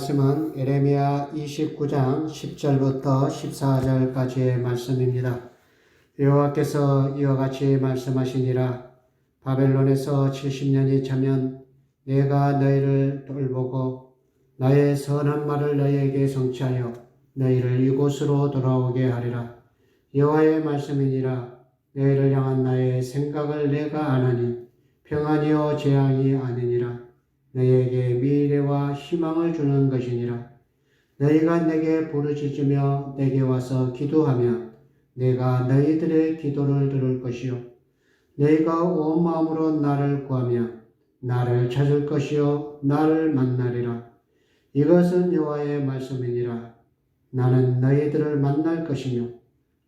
말씀은 예레미야 29장 10절부터 14절까지의 말씀입니다. 여호와께서 이와 같이 말씀하시니라. 바벨론에서 70년이 차면 내가 너희를 돌보고 나의 선한 말을 너희에게 성취하여 너희를 이곳으로 돌아오게 하리라. 여호와의 말씀이니라. 너희를 향한 나의 생각을 내가 아나니 평안이요 재앙이 아니니라. 너희에게 미래와 희망을 주는 것이니라. 너희가 내게 부르짖으며 내게 와서 기도하면 내가 너희들의 기도를 들을 것이요 너희가 온 마음으로 나를 구하며 나를 찾을 것이요 나를 만나리라. 이것은 여호와의 말씀이니라. 나는 너희들을 만날 것이며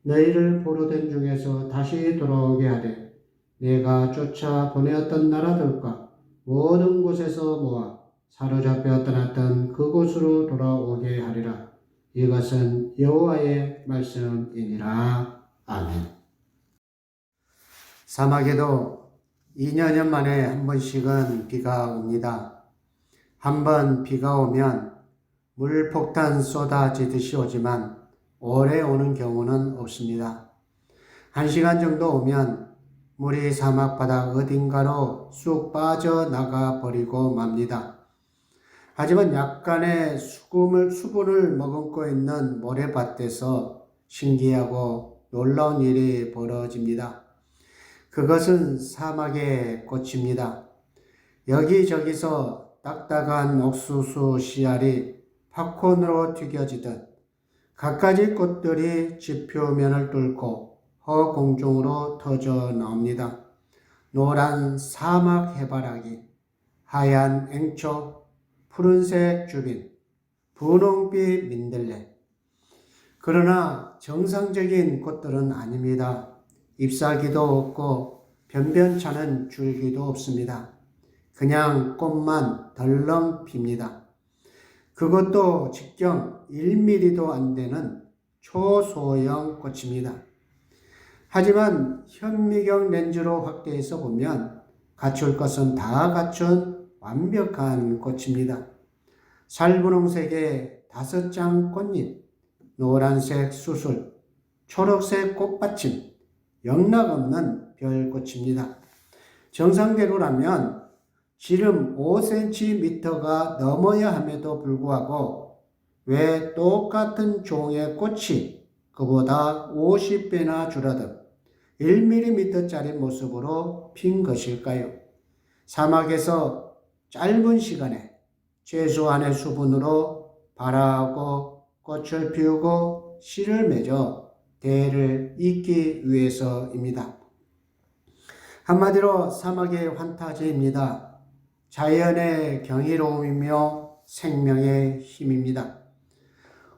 너희를 포로된 중에서 다시 돌아오게 하되 내가 쫓아 보내었던 나라들과 모든 곳에서 모아 사로잡혀 떠났던 그곳으로 돌아오게 하리라. 이것은 여호와의 말씀이니라. 아멘. 사막에도 2년 만에 한 번씩은 비가 옵니다. 한 번 비가 오면 물폭탄 쏟아지듯이 오지만 오래 오는 경우는 없습니다. 1시간 정도 오면 물이 사막 바닥 어딘가로 쑥 빠져나가 버리고 맙니다. 하지만 약간의 수분을 머금고 있는 모래밭에서 신기하고 놀라운 일이 벌어집니다. 그것은 사막의 꽃입니다. 여기저기서 딱딱한 옥수수 씨알이 팝콘으로 튀겨지듯 갖가지 꽃들이 지표면을 뚫고 허공중으로 터져 나옵니다. 노란 사막 해바라기, 하얀 앵초, 푸른색 주빈, 분홍빛 민들레. 그러나 정상적인 꽃들은 아닙니다. 잎사귀도 없고 변변찮은 줄기도 없습니다. 그냥 꽃만 덜렁 핍니다. 그것도 직경 1mm도 안 되는 초소형 꽃입니다. 하지만 현미경 렌즈로 확대해서 보면 갖출 것은 다 갖춘 완벽한 꽃입니다. 살분홍색의 5장 꽃잎, 노란색 수술, 초록색 꽃받침, 영락없는 별꽃입니다. 정상대로라면 지름 5cm가 넘어야 함에도 불구하고 왜 똑같은 종의 꽃이 그보다 50배나 줄어든 1mm짜리 모습으로 핀 것일까요? 사막에서 짧은 시간에 최소한의 수분으로 발화하고 꽃을 피우고 씨를 맺어 대를 잇기 위해서입니다. 한마디로 사막의 환타지입니다. 자연의 경이로움이며 생명의 힘입니다.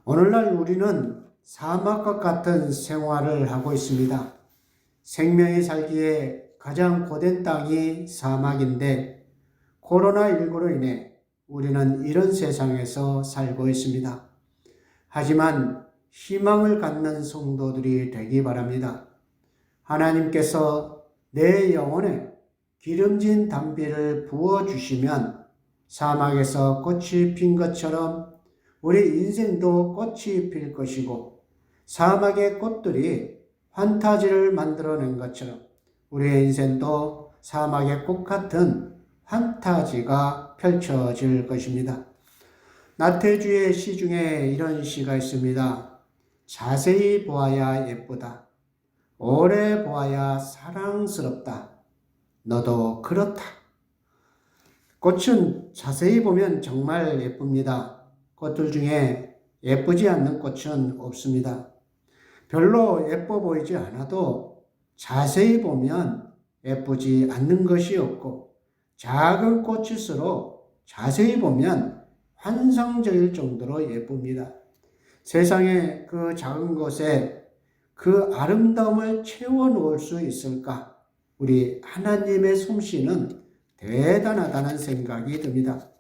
오늘날 우리는 사막과 같은 생활을 하고 있습니다. 생명이 살기에 가장 고된 땅이 사막인데 코로나19로 인해 우리는 이런 세상에서 살고 있습니다. 하지만 희망을 갖는 성도들이 되기 바랍니다. 하나님께서 내 영혼에 기름진 담비를 부어주시면 사막에서 꽃이 핀 것처럼 우리 인생도 꽃이 필 것이고 사막의 꽃들이 환타지를 만들어낸 것처럼 우리의 인생도 사막의 꽃 같은 환타지가 펼쳐질 것입니다. 나태주의 시 중에 이런 시가 있습니다. 자세히 보아야 예쁘다. 오래 보아야 사랑스럽다. 너도 그렇다. 꽃은 자세히 보면 정말 예쁩니다. 꽃들 중에 예쁘지 않는 꽃은 없습니다. 별로 예뻐 보이지 않아도 자세히 보면 예쁘지 않는 것이 없고 작은 꽃일수록 자세히 보면 환상적일 정도로 예쁩니다. 세상의 그 작은 곳에 그 아름다움을 채워놓을 수 있을까? 우리 하나님의 솜씨는 대단하다는 생각이 듭니다.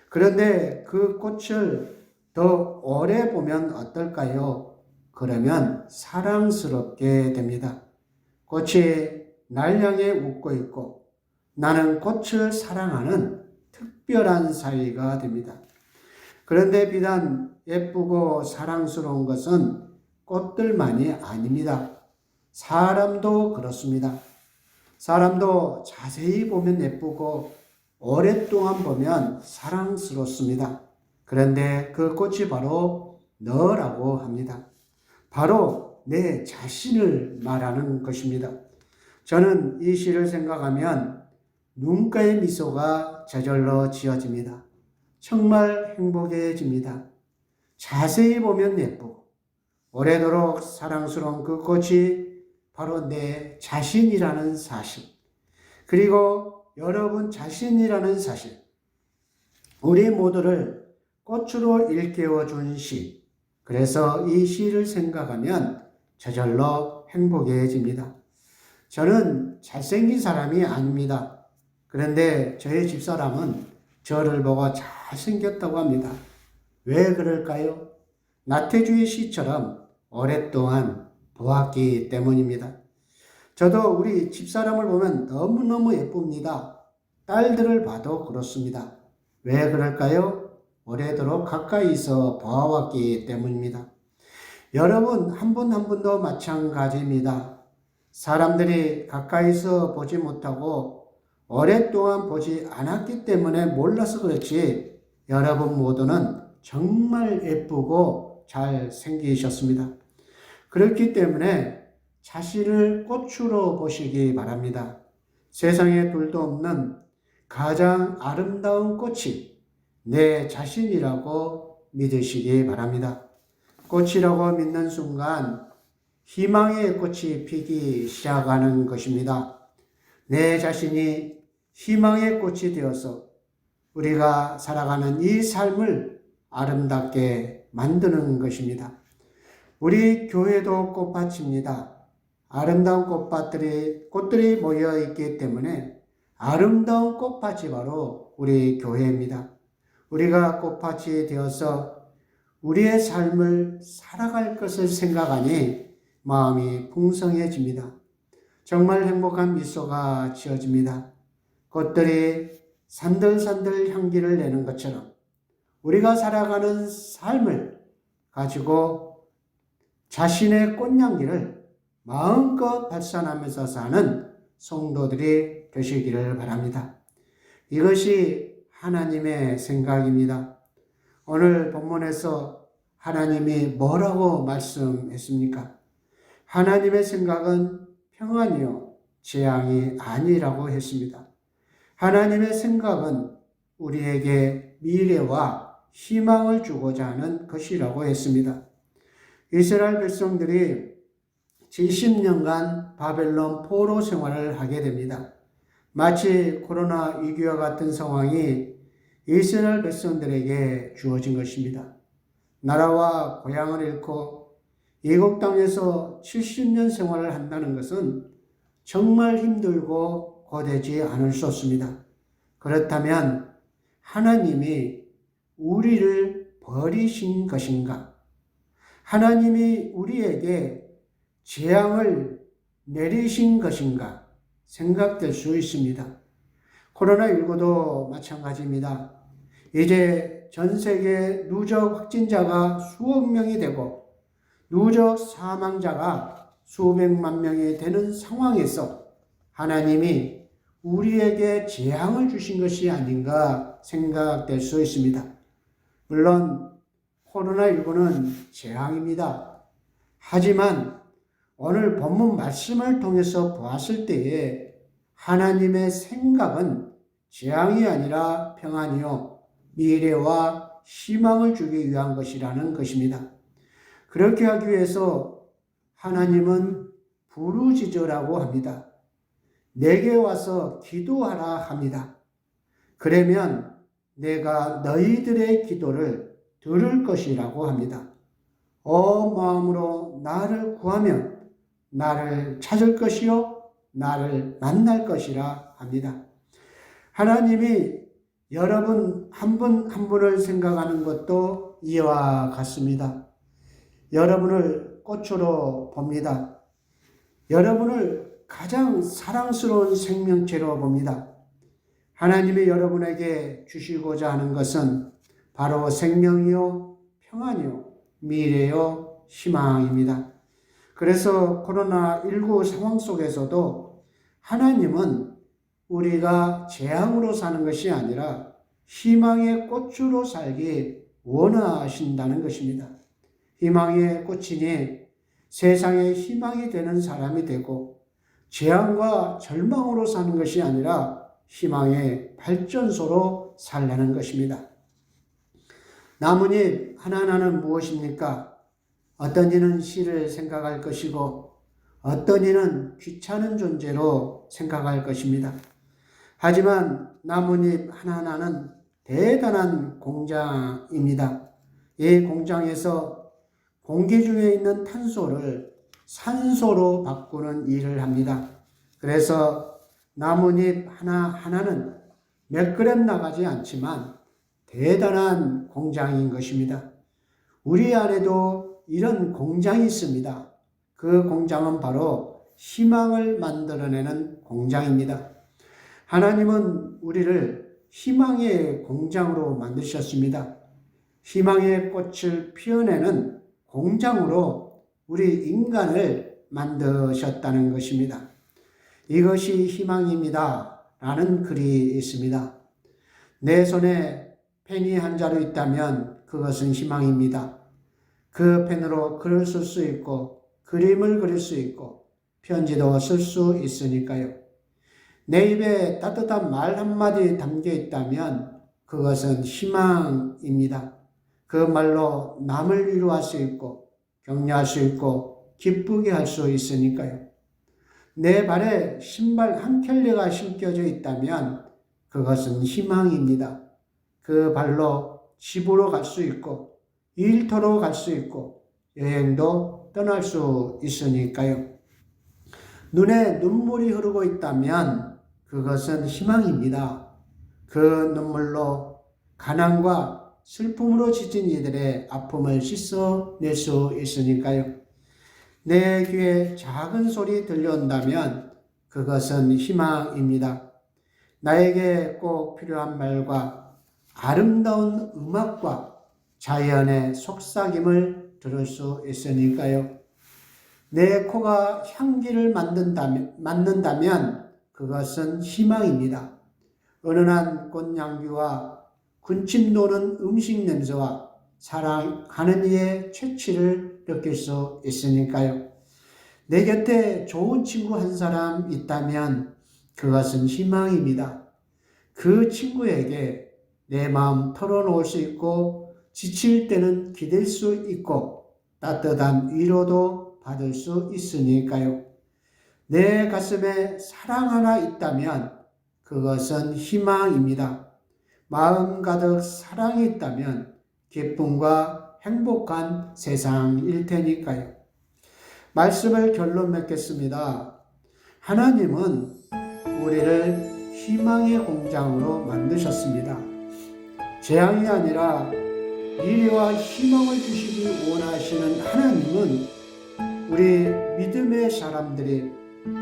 그런데 그 꽃을 더 오래 보면 어떨까요? 그러면 사랑스럽게 됩니다. 꽃이 날 향해 웃고 있고 나는 꽃을 사랑하는 특별한 사이가 됩니다. 그런데 비단 예쁘고 사랑스러운 것은 꽃들만이 아닙니다. 사람도 그렇습니다. 사람도 자세히 보면 예쁘고 오랫동안 보면 사랑스럽습니다. 그런데 그 꽃이 바로 너라고 합니다. 바로 내 자신을 말하는 것입니다. 저는 이 시를 생각하면 눈가에 미소가 저절로 지어집니다. 정말 행복해집니다. 자세히 보면 예쁘고 오래도록 사랑스러운 그 꽃이 바로 내 자신이라는 사실, 그리고 여러분 자신이라는 사실, 우리 모두를 꽃으로 일깨워 준 시. 그래서 이 시를 생각하면 저절로 행복해집니다. 저는 잘생긴 사람이 아닙니다. 그런데 저희 집사람은 저를 보고 잘생겼다고 합니다. 왜 그럴까요? 나태주의 시처럼 오랫동안 보았기 때문입니다. 저도 우리 집사람을 보면 너무너무 예쁩니다. 딸들을 봐도 그렇습니다. 왜 그럴까요? 오래도록 가까이서 보아왔기 때문입니다. 여러분 한 분 한 분도 마찬가지입니다. 사람들이 가까이서 보지 못하고 오랫동안 보지 않았기 때문에 몰라서 그렇지 여러분 모두는 정말 예쁘고 잘 생기셨습니다. 그렇기 때문에 자신을 꽃으로 보시기 바랍니다. 세상에 둘도 없는 가장 아름다운 꽃이 내 자신이라고 믿으시기 바랍니다. 꽃이라고 믿는 순간 희망의 꽃이 피기 시작하는 것입니다. 내 자신이 희망의 꽃이 되어서 우리가 살아가는 이 삶을 아름답게 만드는 것입니다. 우리 교회도 꽃밭입니다. 아름다운 꽃들이 모여 있기 때문에 아름다운 꽃밭이 바로 우리 교회입니다. 우리가 꽃밭이 되어서 우리의 삶을 살아갈 것을 생각하니 마음이 풍성해집니다. 정말 행복한 미소가 지어집니다. 꽃들이 산들산들 향기를 내는 것처럼 우리가 살아가는 삶을 가지고 자신의 꽃향기를 마음껏 발산하면서 사는 성도들이 되시기를 바랍니다. 이것이 하나님의 생각입니다. 오늘 본문에서 하나님이 뭐라고 말씀했습니까? 하나님의 생각은 평안이요 재앙이 아니라고 했습니다. 하나님의 생각은 우리에게 미래와 희망을 주고자 하는 것이라고 했습니다. 이스라엘 백성들이 70년간 바벨론 포로 생활을 하게 됩니다. 마치 코로나 위기와 같은 상황이 이스라엘 백성들에게 주어진 것입니다. 나라와 고향을 잃고 이국 땅에서 70년 생활을 한다는 것은 정말 힘들고 고되지 않을 수 없습니다. 그렇다면 하나님이 우리를 버리신 것인가? 하나님이 우리에게 재앙을 내리신 것인가? 생각될 수 있습니다. 코로나19도 마찬가지입니다. 이제 전 세계 누적 확진자가 수억 명이 되고 누적 사망자가 수백만 명이 되는 상황에서 하나님이 우리에게 재앙을 주신 것이 아닌가 생각될 수 있습니다. 물론 코로나19는 재앙입니다. 하지만 오늘 본문 말씀을 통해서 보았을 때에 하나님의 생각은 재앙이 아니라 평안이요 미래와 희망을 주기 위한 것이라는 것입니다. 그렇게 하기 위해서 하나님은 부르짖으라고 합니다. 내게 와서 기도하라 합니다. 그러면 내가 너희들의 기도를 들을 것이라고 합니다. 마음으로 나를 구하면 나를 찾을 것이요 나를 만날 것이라 합니다. 하나님이 여러분 한 분 한 분을 생각하는 것도 이와 같습니다. 여러분을 꽃으로 봅니다. 여러분을 가장 사랑스러운 생명체로 봅니다. 하나님이 여러분에게 주시고자 하는 것은 바로 생명이요, 평안이요, 미래요, 희망입니다. 그래서 코로나19 상황 속에서도 하나님은 우리가 재앙으로 사는 것이 아니라 희망의 꽃으로 살기 원하신다는 것입니다. 희망의 꽃이니 세상에 희망이 되는 사람이 되고 재앙과 절망으로 사는 것이 아니라 희망의 발전소로 살라는 것입니다. 나뭇잎 하나하나는 무엇입니까? 어떤 이는 씨를 생각할 것이고 어떤 이는 귀찮은 존재로 생각할 것입니다. 하지만 나뭇잎 하나하나는 대단한 공장입니다. 이 공장에서 공기 중에 있는 탄소를 산소로 바꾸는 일을 합니다. 그래서 나뭇잎 하나하나는 몇 그램 나가지 않지만 대단한 공장인 것입니다. 우리 안에도 이런 공장이 있습니다. 그 공장은 바로 희망을 만들어내는 공장입니다. 하나님은 우리를 희망의 공장으로 만드셨습니다. 희망의 꽃을 피워내는 공장으로 우리 인간을 만드셨다는 것입니다. 이것이 희망입니다. 라는 글이 있습니다. 내 손에 펜이 한 자루 있다면 그것은 희망입니다. 그 펜으로 글을 쓸 수 있고 그림을 그릴 수 있고 편지도 쓸 수 있으니까요. 내 입에 따뜻한 말 한마디 담겨 있다면 그것은 희망입니다. 그 말로 남을 위로할 수 있고 격려할 수 있고 기쁘게 할 수 있으니까요. 내 발에 신발 한 켤레가 신겨져 있다면 그것은 희망입니다. 그 발로 집으로 갈 수 있고 일터로 갈 수 있고 여행도 떠날 수 있으니까요. 눈에 눈물이 흐르고 있다면 그것은 희망입니다. 그 눈물로 가난과 슬픔으로 지친 이들의 아픔을 씻어낼 수 있으니까요. 내 귀에 작은 소리 들려온다면 그것은 희망입니다. 나에게 꼭 필요한 말과 아름다운 음악과 자연의 속삭임을 들을 수 있으니까요. 내 코가 향기를 맡는다면 그것은 희망입니다. 은은한 꽃향기와 군침 도는 음식 냄새와 사랑하는 이의 채취를 느낄 수 있으니까요. 내 곁에 좋은 친구 한 사람 있다면 그것은 희망입니다. 그 친구에게 내 마음 털어놓을 수 있고 지칠 때는 기댈 수 있고 따뜻한 위로도 받을 수 있으니까요. 내 가슴에 사랑 하나 있다면 그것은 희망입니다. 마음 가득 사랑이 있다면 기쁨과 행복한 세상일 테니까요. 말씀을 결론 맺겠습니다. 하나님은 우리를 희망의 공장으로 만드셨습니다. 재앙이 아니라 미래와 희망을 주시기 원하시는 하나님은 우리 믿음의 사람들이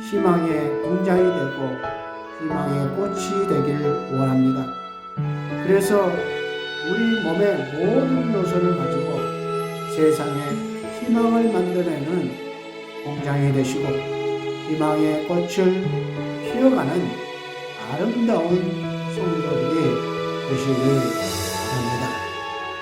희망의 공장이 되고 희망의 꽃이 되길 원합니다. 그래서 우리 몸의 모든 요소를 가지고 세상에 희망을 만들어내는 공장이 되시고 희망의 꽃을 피워가는 아름다운 성도들이 되시길